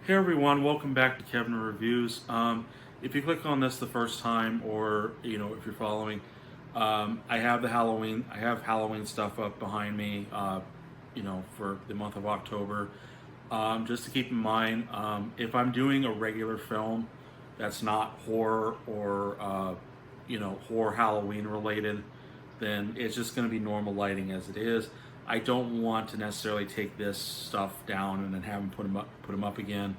Hey everyone, welcome back to Kevin Reviews. If you click on this the first time, or if you're following, I have Halloween stuff up behind me, for the month of October. Just to keep in mind, if I'm doing a regular film that's not horror or horror Halloween related, then it's just going to be normal lighting as it is. I don't want to necessarily take this stuff down and then have them put them up again,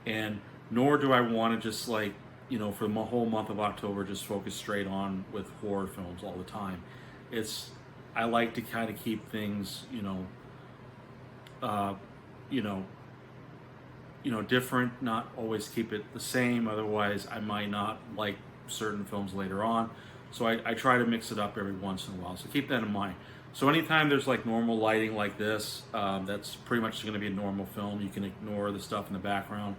and nor do I want to just for the whole month of October just focus straight on with horror films all the time. I like to kind of keep things uh, you know different, not always keep it the same. Otherwise, I might not like certain films later on. So I try to mix it up every once in a while. So keep that in mind. So anytime there's like normal lighting like this, that's pretty much going to be a normal film. You can ignore the stuff in the background.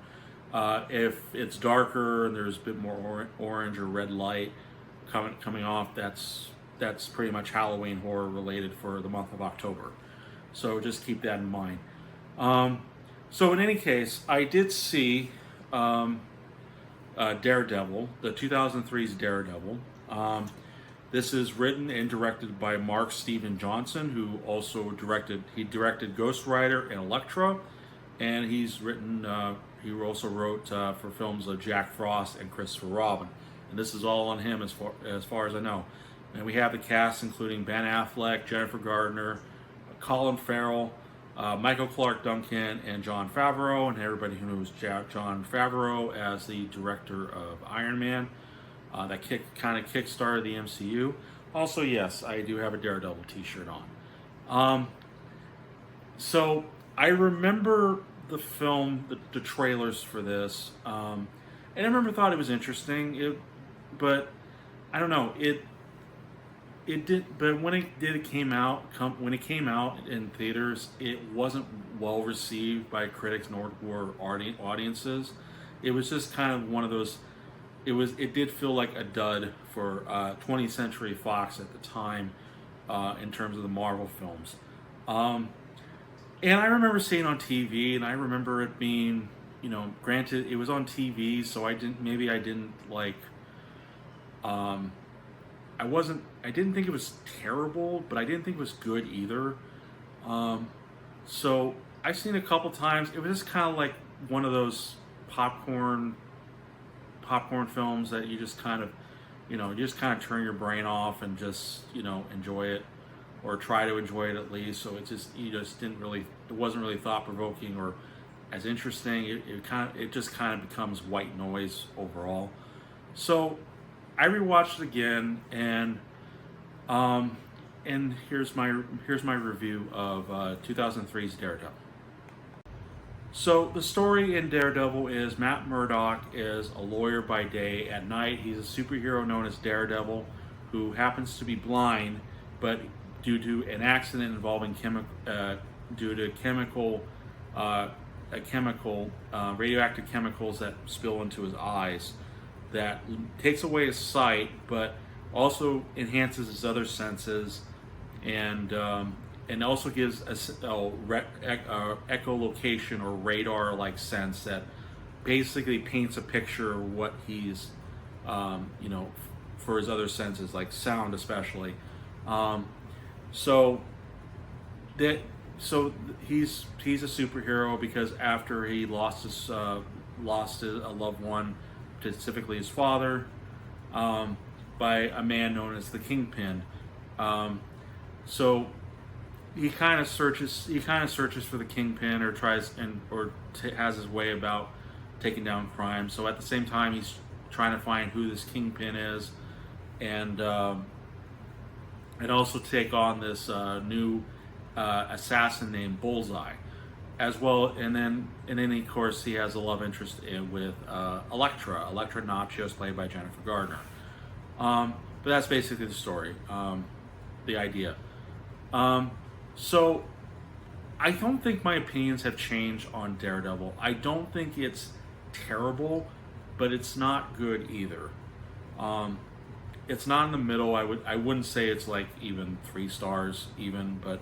If it's darker and there's a bit more orange or red light coming off, that's pretty much Halloween horror related for the month of October. So just keep that in mind. So in any case, I did see Daredevil, the 2003's Daredevil. This is written and directed by Mark Steven Johnson, who also directed Ghost Rider and Elektra, and he also wrote for films of Jack Frost and Christopher Robin, and this is all on him as far as I know. And we have the cast including Ben Affleck, Jennifer Gardner, Colin Farrell, Michael Clark Duncan, and Jon Favreau, and everybody who knows Jon Favreau as the director of Iron Man. That kind of kickstarted the MCU. Also, yes, I do have a Daredevil t-shirt on. So I remember the film, the trailers for this, and I thought it was interesting. But I don't know, it did. But when it came out in theaters, it wasn't well received by critics nor audiences. It was just kind of one of those. It did feel like a dud for 20th Century Fox at the time, in terms of the Marvel films. And I remember seeing it on TV, and I remember it being, granted it was on TV, so I didn't like. I didn't think it was terrible, but I didn't think it was good either. So I've seen it a couple times. It was just kind of like one of those popcorn films that you just kind of, turn your brain off and just, enjoy it, or try to enjoy it at least. So it wasn't really thought provoking or as interesting. It just kind of becomes white noise overall. So I rewatched it again, and here's my review of 2003's Daredevil. So the story in Daredevil is Matt Murdock is a lawyer by day. At night, he's a superhero known as Daredevil, who happens to be blind, but due to an accident involving radioactive chemicals that spill into his eyes, that takes away his sight, but also enhances his other senses, and also gives a echolocation or radar-like sense that basically paints a picture of what he's, for his other senses, like sound especially. So he's a superhero because after he lost a loved one, specifically his father, by a man known as the Kingpin. So he kind of searches for the Kingpin, or has his way about taking down crime. So at the same time, he's trying to find who this Kingpin is, and also take on this new assassin named Bullseye, as well. And then of course he has a love interest with Elektra Nachos, played by Jennifer Gardner. But that's basically the story, the idea. So I don't think my opinions have changed on Daredevil. I don't think it's terrible, but it's not good either. It's not in the middle. I wouldn't say it's like even 3 stars even, but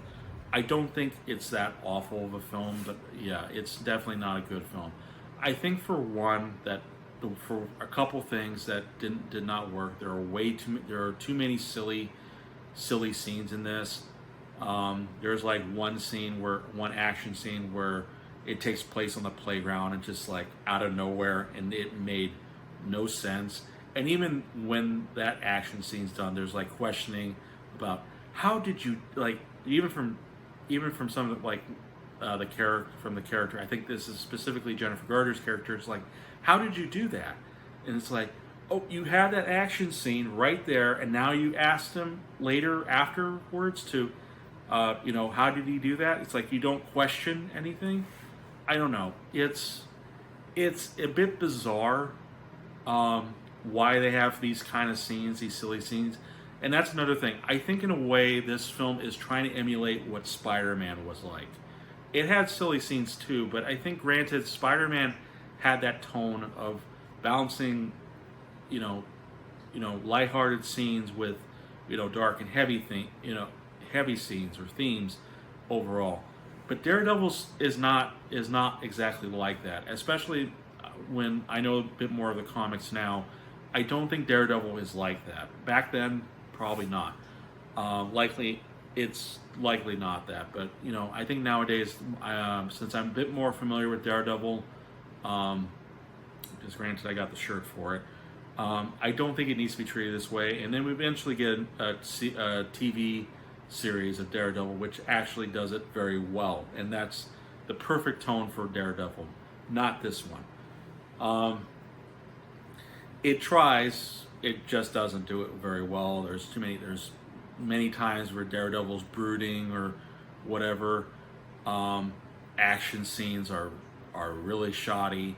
I don't think it's that awful of a film. But yeah, it's definitely not a good film. I think for one that for a couple things that did not work. There are too many silly scenes in this. There's like one action scene where it takes place on the playground and just like out of nowhere, and it made no sense. And even when that action scene's done, there's like questioning about how did you like even from some of the, like the character. I think this is specifically Jennifer Garner's character. It's like, how did you do that? And it's like, oh, you had that action scene right there, and now you asked him later afterwards to, how did he do that? It's like you don't question anything. I don't know. It's a bit bizarre why they have these kind of scenes, these silly scenes. And that's another thing. I think in a way this film is trying to emulate what Spider-Man was like. It had silly scenes too, but I think granted Spider-Man had that tone of balancing, lighthearted scenes with, dark and heavy scenes or themes overall. But Daredevil is not exactly like that. Especially when I know a bit more of the comics now, I don't think Daredevil is like that. Back then, probably not. It's likely not that. But I think nowadays, since I'm a bit more familiar with Daredevil, because granted I got the shirt for it, I don't think it needs to be treated this way. And then we eventually get a TV series of Daredevil, which actually does it very well, and that's the perfect tone for Daredevil, not this one. It tries, it just doesn't do it very well. There's many times where Daredevil's brooding or whatever. Action scenes are really shoddy.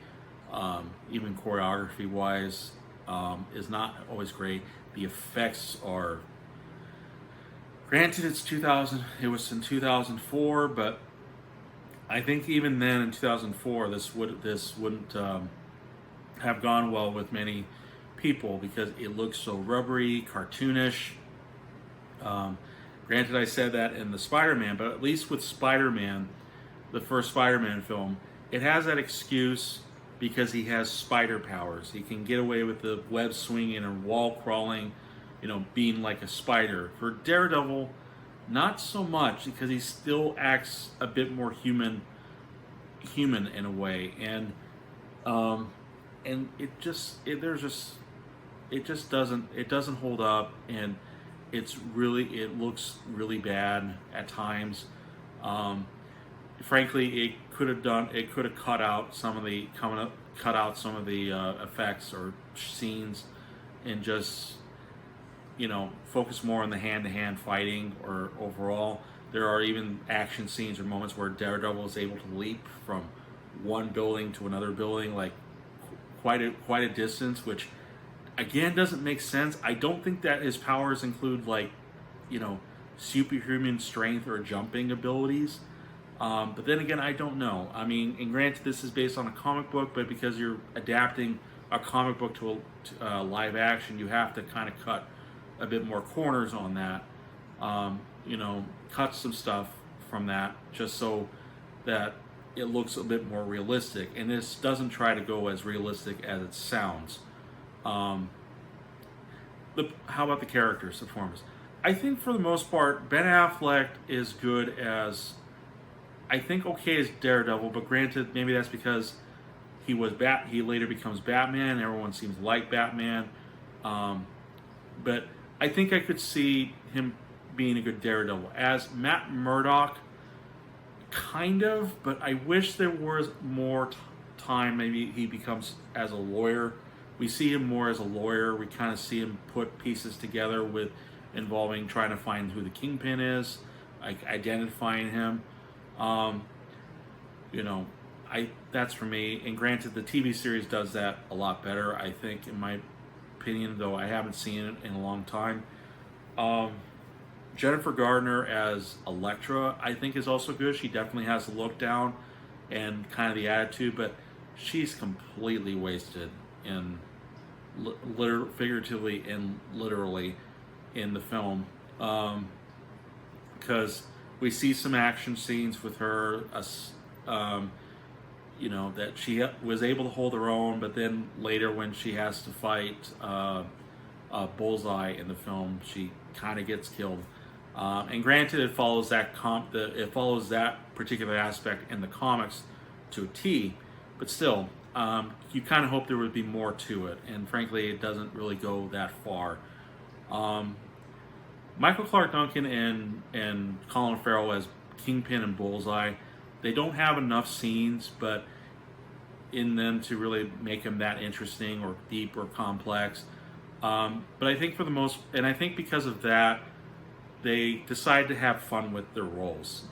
Even choreography wise is not always great. The effects are, granted, it was in 2004, but I think even then in 2004, this wouldn't have gone well with many people because it looks so rubbery, cartoonish. Granted, I said that in the Spider-Man, but at least with Spider-Man, the first Spider-Man film, it has that excuse because he has spider powers. He can get away with the web swinging and wall crawling, being like a spider. For Daredevil, not so much, because he still acts a bit more human in a way, and it just doesn't hold up, and it looks really bad at times. Frankly, it could have cut out some of the effects or scenes, and just focus more on the hand-to-hand fighting. Or overall, there are even action scenes or moments where Daredevil is able to leap from one building to another building, like quite a distance, which again doesn't make sense. I don't think that his powers include superhuman strength or jumping abilities. But then again, I don't know. I mean, and granted, this is based on a comic book, but because you're adapting a comic book to a live action, you have to kind of cut a bit more corners on that. Cut some stuff from that just so that it looks a bit more realistic. And this doesn't try to go as realistic as it sounds. How about the characters, the performance? I think for the most part, Ben Affleck is good as, I think, okay as Daredevil, but granted, maybe that's because he later becomes Batman, and everyone seems to like Batman. But I think I could see him being a good Daredevil. As Matt Murdock, kind of, but I wish there was more time. Maybe he becomes as a lawyer. We see him more as a lawyer. We kind of see him put pieces together involving trying to find who the Kingpin is, like identifying him. That's for me. And granted, the TV series does that a lot better, I think, in my opinion, though I haven't seen it in a long time. Jennifer Garner as Elektra, I think, is also good. She definitely has the look down and kind of the attitude, but she's completely wasted figuratively and literally in the film, because we see some action scenes with her, that she was able to hold her own, but then later when she has to fight Bullseye in the film, she kind of gets killed. And granted, it follows it follows that particular aspect in the comics to a T, but still, you kind of hope there would be more to it. And frankly, it doesn't really go that far. Michael Clark Duncan and Colin Farrell as Kingpin and Bullseye, they don't have enough scenes, but in them to really make him that interesting or deep or complex. But I think and I think because of that, they decide to have fun with their roles.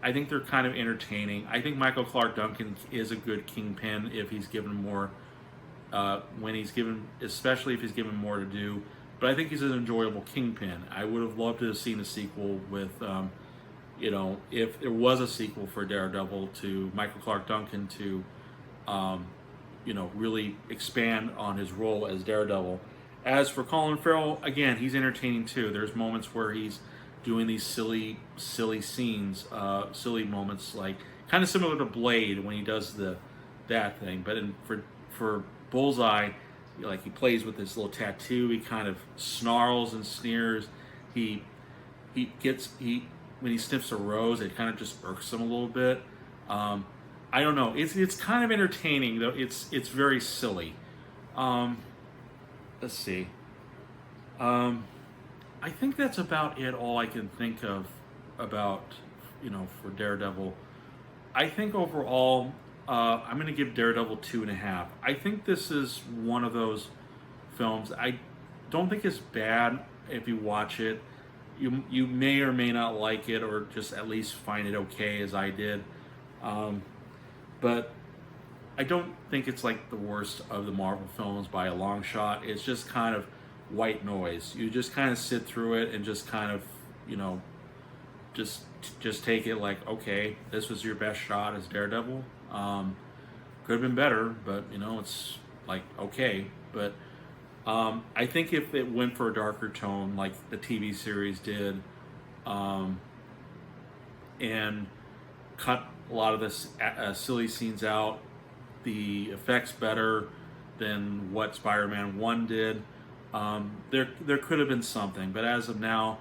I think they're kind of entertaining. I think Michael Clark Duncan is a good Kingpin if he's given more, especially if he's given more to do. But I think he's an enjoyable Kingpin. I would have loved to have seen a sequel with, if there was a sequel for Daredevil, to Michael Clark Duncan to, really expand on his role as Daredevil. As for Colin Farrell, again, he's entertaining too. There's moments where he's doing these silly scenes, silly moments, like kind of similar to Blade when he does that thing. But for Bullseye, like he plays with this little tattoo. He kind of snarls and sneers. When he sniffs a rose, it kind of just irks him a little bit. I don't know. It's kind of entertaining though. It's very silly. Let's see. I think that's about it. All I can think of about for Daredevil. I think overall, I'm going to give Daredevil 2.5. I think this is one of those films. I don't think it's bad if you watch it. You may or may not like it, or just at least find it okay, as I did. But I don't think it's like the worst of the Marvel films by a long shot. It's just kind of white noise. You just kind of sit through it and just kind of, just take it like, okay, this was your best shot as Daredevil. Could have been better, but it's like, okay. But I think if it went for a darker tone, like the TV series did, and cut a lot of the silly scenes out, the effects better than what Spider-Man 1 did, there could have been something. But as of now,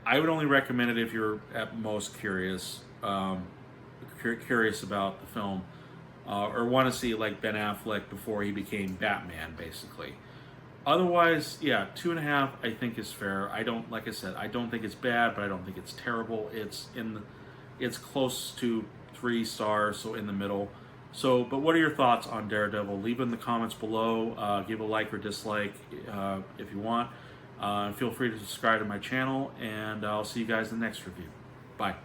I would only recommend it if you're at most curious about the film, or want to see like Ben Affleck before he became Batman, basically. Otherwise, yeah, 2.5 I think is fair. Like I said, I don't think it's bad, but I don't think it's terrible. It's close to 3 stars, so in the middle. So, but what are your thoughts on Daredevil? Leave it in the comments below. Give a like or dislike if you want. Feel free to subscribe to my channel, and I'll see you guys in the next review. Bye.